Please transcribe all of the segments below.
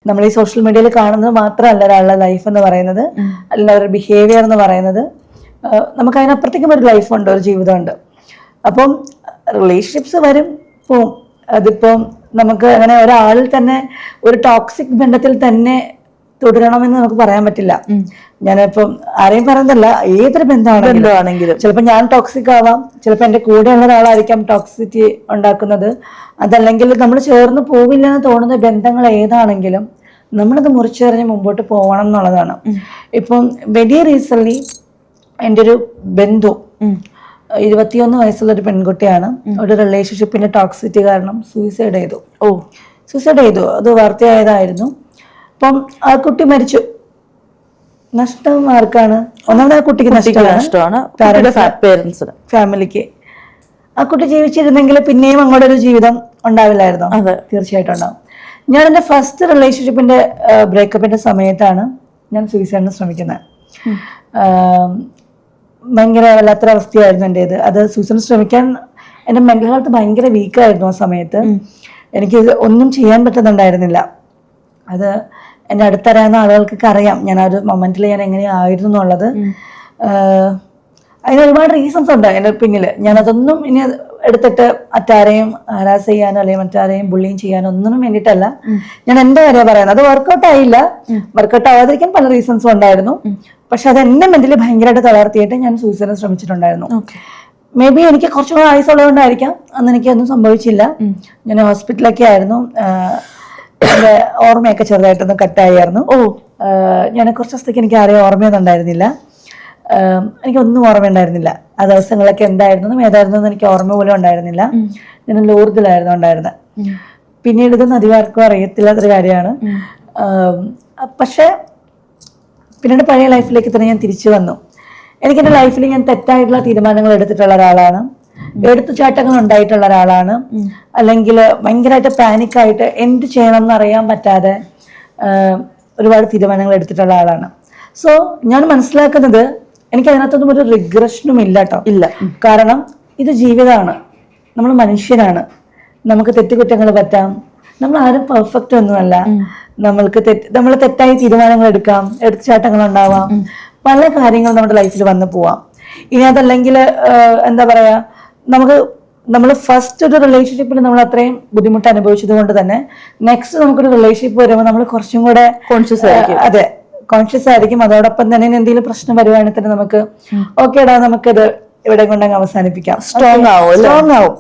നമ്മൾ ഈ സോഷ്യൽ മീഡിയയിൽ കാണുന്നത് മാത്രമല്ല ഒരാളുടെ ലൈഫ് എന്ന് പറയുന്നത്, അല്ല ഒരു ബിഹേവിയർ എന്ന് പറയുന്നത്. നമുക്ക് അതിനപ്പുറത്തേക്കും ഒരു ലൈഫുണ്ട്, ഒരു ജീവിതമുണ്ട്. അപ്പം റിലേഷൻഷിപ്സ് വരും പോവും. അതിപ്പം നമുക്ക് അങ്ങനെ ഒരാളിൽ തന്നെ ഒരു ടോക്സിക് ബന്ധത്തിൽ തന്നെ തുടരണമെന്ന് നമുക്ക് പറയാൻ പറ്റില്ല. ഞാനിപ്പം ആരെയും പറയുന്നില്ല, ഏതൊരു ബന്ധമാണെങ്കിലും ചിലപ്പോൾ ഞാൻ ടോക്സിക് ആവാം, ചിലപ്പോൾ എൻ്റെ കൂടെയുള്ള ഒരാളായിരിക്കാം ടോക്സിറ്റി ഉണ്ടാക്കുന്നത്. അതല്ലെങ്കിൽ നമ്മൾ ചേർന്ന് പോവില്ല എന്ന് തോന്നുന്ന ബന്ധങ്ങൾ ഏതാണെങ്കിലും നമ്മളത് മുറിച്ചെറിഞ്ഞ് മുമ്പോട്ട് പോകണം എന്നുള്ളതാണ്. ഇപ്പം വെരി റീസെന്റ് എൻ്റെ ഒരു ബന്ധു 21 വയസ്സുള്ള ഒരു പെൺകുട്ടിയാണ്. ഒരു റിലേഷൻഷിപ്പിന്റെ ടോക്സിറ്റി കാരണം സൂയിസൈഡ് ചെയ്തു. അത് വാർത്തയായതായിരുന്നു. അപ്പം ആ കുട്ടി മരിച്ചു. നഷ്ടം ആർക്കാണ്? ഒന്നാമത് ആ കുട്ടിക്ക് നഷ്ടമാണ്, ഫാമിലിക്ക്. ആ കുട്ടി ജീവിച്ചിരുന്നെങ്കിൽ പിന്നെയും അങ്ങോട്ട് ഒരു ജീവിതം ഉണ്ടാവില്ലായിരുന്നോ? തീർച്ചയായിട്ടും ഉണ്ടാവും. ഞാൻ എൻ്റെ ഫസ്റ്റ് റിലേഷൻഷിപ്പിന്റെ ബ്രേക്കപ്പിന്റെ സമയത്താണ് ഞാൻ സൂയിസൈഡിന് ശ്രമിക്കുന്നത്. ഭയങ്കര വല്ലാത്തൊരു അവസ്ഥയായിരുന്നു എൻ്റേത്. അത് സൂയിസൈഡിന് ശ്രമിക്കാൻ എൻ്റെ മെന്റൽ ഹെൽത്ത് ഭയങ്കര വീക്കായിരുന്നു ആ സമയത്ത്. എനിക്ക് ഒന്നും ചെയ്യാൻ പറ്റുന്നുണ്ടായിരുന്നില്ല. അത് എൻ്റെ അടുത്തറിയാവുന്ന ആളുകൾക്കൊക്കെ അറിയാം ഞാൻ ആ ഒരു മൊമെന്റിൽ ഞാൻ എങ്ങനെയായിരുന്നു എന്നുള്ളത്. അതിന് ഒരുപാട് റീസൺസ് ഉണ്ട് എൻ്റെ പിന്നിൽ. ഞാനതൊന്നും ഇനി എടുത്തിട്ട് മറ്റാരെയും ഹരാസ് ചെയ്യാനോ അല്ലെങ്കിൽ മറ്റാരെയും ബുള്ളിങ് ചെയ്യാനോ ഒന്നിനും വേണ്ടിയിട്ടല്ല ഞാൻ എൻ്റെ കാര്യം പറയുന്നത്. അത് വർക്കൗട്ട് ആയില്ല. വർക്കൗട്ട് ആവാതിരിക്കാൻ പല റീസൺസും ഉണ്ടായിരുന്നു. പക്ഷെ അത് എന്നെ മെന്റലി ഭയങ്കരമായിട്ട് തളർത്തിയിട്ട് ഞാൻ സൂയിസൈഡിന് ശ്രമിച്ചിട്ടുണ്ടായിരുന്നു. മേ ബി എനിക്ക് കുറച്ചുകൂടെ ആയുസുള്ളതുകൊണ്ടായിരിക്കാം അന്ന് എനിക്കൊന്നും സംഭവിച്ചില്ല. ഞാൻ ഹോസ്പിറ്റലൊക്കെ ആയിരുന്നു. എൻ്റെ ഓർമ്മയൊക്കെ ചെറുതായിട്ടൊന്ന് കട്ടായിരുന്നു. ഞാൻ കുറച്ച് ദിവസത്തേക്ക് എനിക്ക് ആരെയും ഓർമ്മയൊന്നും ഉണ്ടായിരുന്നില്ല. എനിക്കൊന്നും ഓർമ്മയുണ്ടായിരുന്നില്ല. ആ ദിവസങ്ങളൊക്കെ എന്തായിരുന്നു ഏതായിരുന്നു എന്ന് എനിക്ക് ഓർമ്മ പോലും ഉണ്ടായിരുന്നില്ല. ഞാൻ ലൂർദിലായിരുന്നു ഉണ്ടായിരുന്നത്. പിന്നീട് ഇത് അധികാർക്കും അറിയത്തില്ലാത്തൊരു കാര്യമാണ്. പക്ഷെ പിന്നീട് പഴയ ലൈഫിലേക്ക് തന്നെ ഞാൻ തിരിച്ചു വന്നു. എനിക്ക് എൻ്റെ ലൈഫിൽ ഞാൻ തെറ്റായിട്ടുള്ള തീരുമാനങ്ങൾ എടുത്തിട്ടുള്ള ഒരാളാണ്. എടുത്തുചാട്ടങ്ങൾ ഉണ്ടായിട്ടുള്ള ഒരാളാണ്. അല്ലെങ്കിൽ ഭയങ്കരമായിട്ട് പാനിക്കായിട്ട് എന്ത് ചെയ്യണം എന്ന് അറിയാൻ പറ്റാതെ ഒരുപാട് തീരുമാനങ്ങൾ എടുത്തിട്ടുള്ള ആളാണ്. സോ ഞാൻ മനസ്സിലാക്കുന്നത് എനിക്ക് അതിനകത്തൊന്നും ഒരു റിഗ്രഷനും ഇല്ല കേട്ടോ. ഇല്ല. കാരണം ഇത് ജീവിതമാണ്. നമ്മൾ മനുഷ്യരാണ്. നമുക്ക് തെറ്റുകുറ്റങ്ങൾ പറ്റാം. നമ്മൾ ആരും പെർഫെക്റ്റ് ഒന്നുമല്ല. നമ്മൾ തെറ്റായി തീരുമാനങ്ങൾ എടുക്കാം, എടുത്തുചാട്ടങ്ങൾ ഉണ്ടാവാം, പല കാര്യങ്ങളും നമ്മുടെ ലൈഫിൽ വന്നു പോവാം. ഇനി അതല്ലെങ്കിൽ എന്താ പറയാ, നമ്മൾ ഫസ്റ്റ് ഒരു റിലേഷൻഷിപ്പിൽ നമ്മൾ അത്രയും ബുദ്ധിമുട്ട് അനുഭവിച്ചത് കൊണ്ട് തന്നെ നെക്സ്റ്റ് നമുക്കൊരു റിലേഷൻഷിപ്പ് വരുമ്പോൾ നമ്മൾ കുറച്ചും കൂടെ കോൺഷ്യസ് ആയിരിക്കും. അതെ, കോൺഷ്യസ് ആയിരിക്കും. അതോടൊപ്പം തന്നെ എന്തെങ്കിലും പ്രശ്നം വരുവാണെങ്കിൽ തന്നെ നമുക്ക് ഓക്കേടാ, നമുക്കിത് ഇവിടെ കൊണ്ടങ്ങ് അവസാനിപ്പിക്കാം. സ്ട്രോങ് ആവും.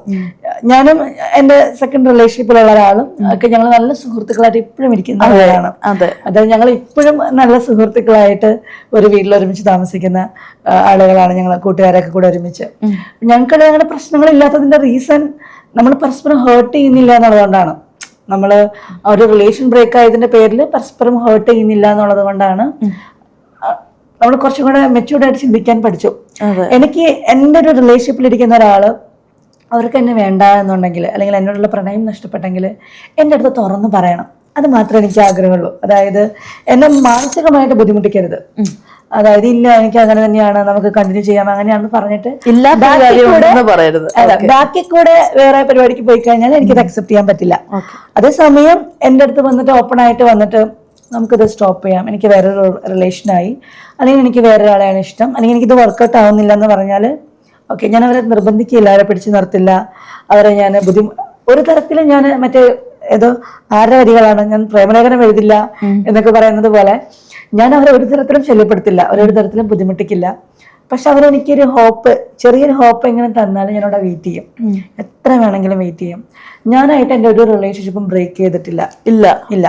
ഞാനും എന്റെ സെക്കൻഡ് റിലേഷൻഷിപ്പിലുള്ള ഒരാളും ഒക്കെ ഞങ്ങൾ നല്ല സുഹൃത്തുക്കളായിട്ട് ഇപ്പോഴും ഇരിക്കുന്നവരാണ്. അതായത് ഞങ്ങൾ ഇപ്പോഴും നല്ല സുഹൃത്തുക്കളായിട്ട് ഒരു വീട്ടിൽ ഒരുമിച്ച് താമസിക്കുന്ന ആളുകളാണ് ഞങ്ങൾ, കൂട്ടുകാരൊക്കെ കൂടെ ഒരുമിച്ച്. ഞങ്ങൾക്ക് ഞങ്ങളുടെ പ്രശ്നങ്ങളില്ലാത്തതിന്റെ റീസൺ നമ്മൾ പരസ്പരം ഹേർട്ട് ചെയ്യുന്നില്ല എന്നുള്ളതുകൊണ്ടാണ്. നമ്മൾ ഒരു റിലേഷൻ ബ്രേക്ക് ആയതിന്റെ പേരിൽ പരസ്പരം ഹേർട്ട് ചെയ്യുന്നില്ല എന്നുള്ളത് കൊണ്ടാണ് നമ്മൾ കുറച്ചും കൂടെ മെച്യൂർഡായിട്ട് ചിന്തിക്കാൻ പഠിച്ചു. എനിക്ക് എൻ്റെ ഒരു റിലേഷൻഷിപ്പിലിരിക്കുന്ന ഒരാള് അവർക്ക് എന്നെ വേണ്ട എന്നുണ്ടെങ്കിൽ അല്ലെങ്കിൽ എന്നോടുള്ള പ്രണയം നഷ്ടപ്പെട്ടെങ്കിൽ എൻ്റെ അടുത്ത് തുറന്നു പറയണം. അത് മാത്രമേ എനിക്ക് ആഗ്രഹമുള്ളൂ. അതായത് എന്നെ മാനസികമായിട്ട് ബുദ്ധിമുട്ടിക്കരുത്. അതായത് ഇല്ല എനിക്ക് അങ്ങനെ തന്നെയാണ്, നമുക്ക് കണ്ടിന്യൂ ചെയ്യാം, അങ്ങനെയാണെന്ന് പറഞ്ഞിട്ട് ബാക്കി കൂടെ വേറെ പരിപാടിക്ക് പോയി കഴിഞ്ഞാൽ എനിക്കത് അക്സെപ്റ്റ് ചെയ്യാൻ പറ്റില്ല. അതേസമയം എൻ്റെ അടുത്ത് വന്നിട്ട് ഓപ്പൺ ആയിട്ട് വന്നിട്ട് നമുക്കിത് സ്റ്റോപ്പ് ചെയ്യാം, എനിക്ക് വേറൊരു റിലേഷനായി, അല്ലെങ്കിൽ എനിക്ക് വേറൊരാളെയാണ് ഇഷ്ടം, അല്ലെങ്കിൽ എനിക്കിത് വർക്കൗട്ട് ആവുന്നില്ല എന്ന് പറഞ്ഞാൽ ഓക്കെ, ഞാൻ അവരെ നിർബന്ധിക്കില്ല, അവരെ പിടിച്ചു നിർത്തില്ല, അവരെ ഞാൻ ഒരു തരത്തിലും ഞാൻ മറ്റേ ഏതോ ആരുടെ വരികളാണ്, ഞാൻ പ്രേമലേഖനം എഴുതില്ല എന്നൊക്കെ പറയുന്നത് പോലെ ഞാൻ അവരെ ഒരു തരത്തിലും ശല്യപ്പെടുത്തില്ല, അവരൊരു തരത്തിലും ബുദ്ധിമുട്ടിക്കില്ല. പക്ഷെ അവരെനിക്കൊരു ഹോപ്പ്, ചെറിയൊരു ഹോപ്പ് എങ്ങനെ തന്നാലും ഞാനവിടെ വെയിറ്റ് ചെയ്യും, എത്ര വേണമെങ്കിലും വെയിറ്റ് ചെയ്യും. ഞാനായിട്ട് എൻ്റെ ഒരു റിലേഷൻഷിപ്പും ബ്രേക്ക് ചെയ്തിട്ടില്ല. ഇല്ല.